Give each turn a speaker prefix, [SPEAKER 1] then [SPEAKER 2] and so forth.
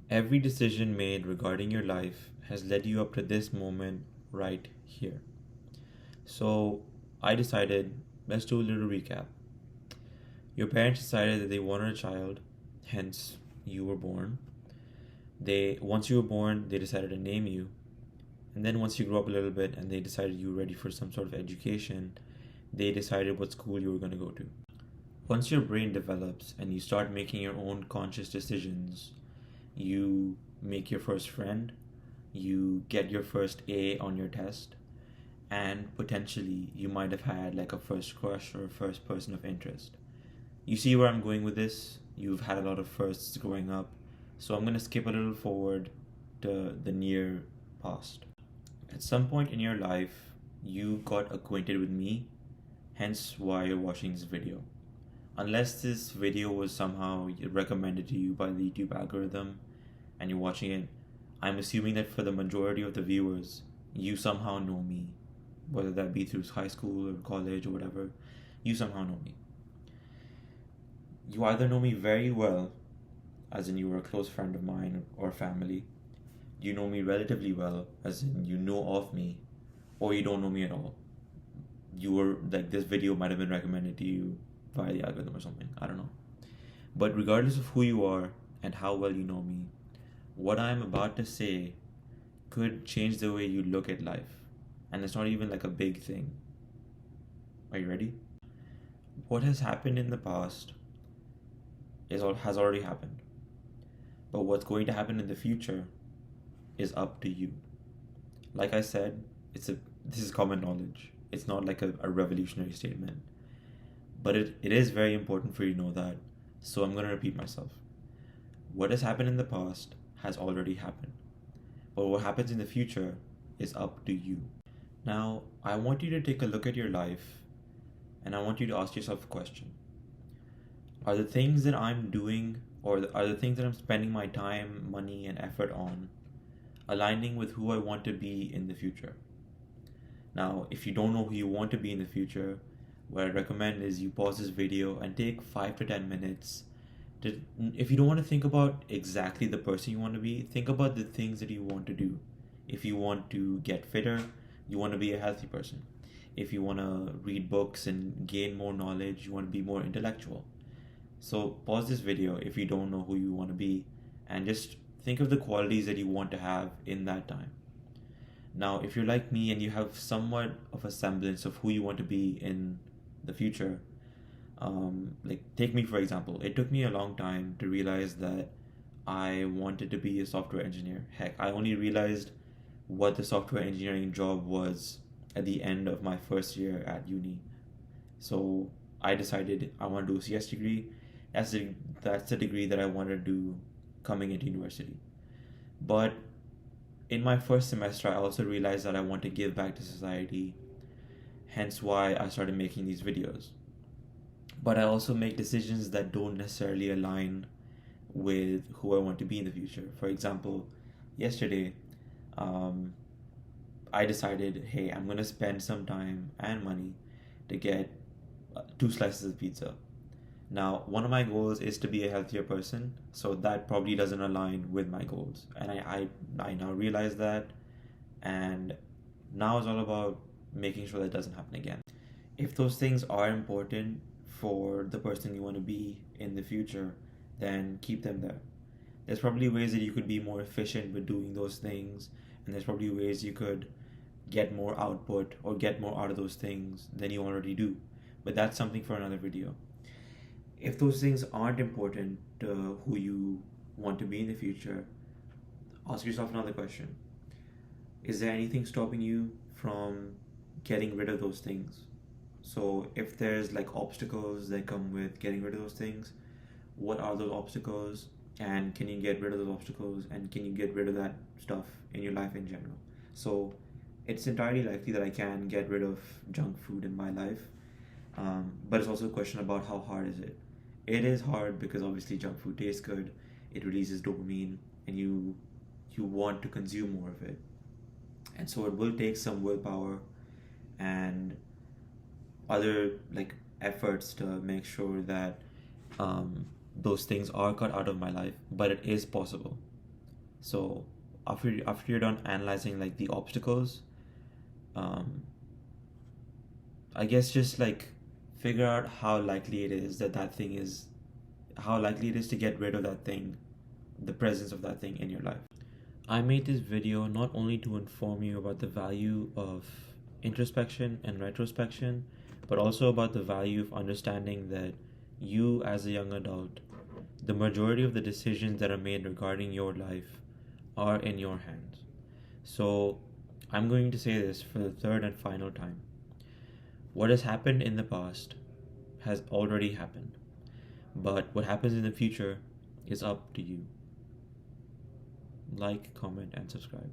[SPEAKER 1] Every decision made regarding your life has led you up to this moment right here. So I decided, let's do a little recap. Your parents decided that they wanted a child, hence you were born. Once you were born, they decided to name you. And then once you grew up a little bit and they decided you were ready for some sort of education, they decided what school you were going to go to. Once your brain develops and you start making your own conscious decisions, you make your first friend, you get your first A on your test, and potentially you might have had like a first crush or a first person of interest. You see where I'm going with this? You've had a lot of firsts growing up, so I'm going to skip a little forward to the near past. At some point in your life, you got acquainted with me, hence why you're watching this video. Unless this video was somehow recommended to you by the YouTube algorithm and you're watching it, I'm assuming that for the majority of the viewers, you somehow know me. Whether that be through high school or college or whatever, you somehow know me. You either know me very well, as in you were a close friend of mine or family, you know me relatively well, as in you know of me, or you don't know me at all. You were like, this video might have been recommended to you via the algorithm or something. I don't know. But regardless of who you are and how well you know me, what I'm about to say could change the way you look at life. And it's not even like a big thing. Are you ready? What has happened in the past has already happened. But what's going to happen in the future is up to you. Like I said, this is common knowledge. It's not like a revolutionary statement. But it is very important for you to know that. So I'm going to repeat myself. What has happened in the past has already happened. But what happens in the future is up to you. Now, I want you to take a look at your life and I want you to ask yourself a question. Are the things that I'm doing or are the things that I'm spending my time, money, and effort on aligning with who I want to be in the future? Now, if you don't know who you want to be in the future, what I recommend is you pause this video and take 5 to 10 minutes to, if you don't want to think about exactly the person you want to be, think about the things that you want to do. If you want to get fitter, you want to be a healthy person. If you want to read books and gain more knowledge, you want to be more intellectual. So pause this video if you don't know who you want to be and just think of the qualities that you want to have in that time. Now, if you're like me and you have somewhat of a semblance of who you want to be in the future, like take me for example, it took me a long time to realize that I wanted to be a software engineer. Heck, I only realized what the software engineering job was at the end of my first year at uni. So I decided I want to do a CS degree. That's the degree that I wanted to do coming into university. But in my first semester, I also realized that I want to give back to society, hence why I started making these videos. But I also make decisions that don't necessarily align with who I want to be in the future. For example, yesterday, um, I decided, hey, I'm going to spend some time and money to get 2 slices of pizza. Now, one of my goals is to be a healthier person, so that probably doesn't align with my goals. And I now realize that, and now it's all about making sure that doesn't happen again. If those things are important for the person you want to be in the future, then keep them there. There's probably ways that you could be more efficient with doing those things, and there's probably ways you could get more output or get more out of those things than you already do. But that's something for another video. If those things aren't important to who you want to be in the future, ask yourself another question. Is there anything stopping you from getting rid of those things? So if there's like obstacles that come with getting rid of those things, what are those obstacles, and can you get rid of those obstacles, and can you get rid of that stuff in your life in general? So it's entirely likely that I can get rid of junk food in my life, but it's also a question about how hard is it. It is hard because obviously junk food tastes good, it releases dopamine, and you want to consume more of it, and so it will take some willpower and other like efforts to make sure that those things are cut out of my life, but it is possible. So after you're done analyzing like the obstacles, um, I guess just like figure out how likely it is how likely it is to get rid of that thing, the presence of that thing in your life. I made this video not only to inform you about the value of introspection and retrospection, but also about the value of understanding that you, as a young adult, the majority of the decisions that are made regarding your life are in your hands. So, I'm going to say this for the third and final time. What has happened in the past has already happened, but what happens in the future is up to you. Like, comment, and subscribe.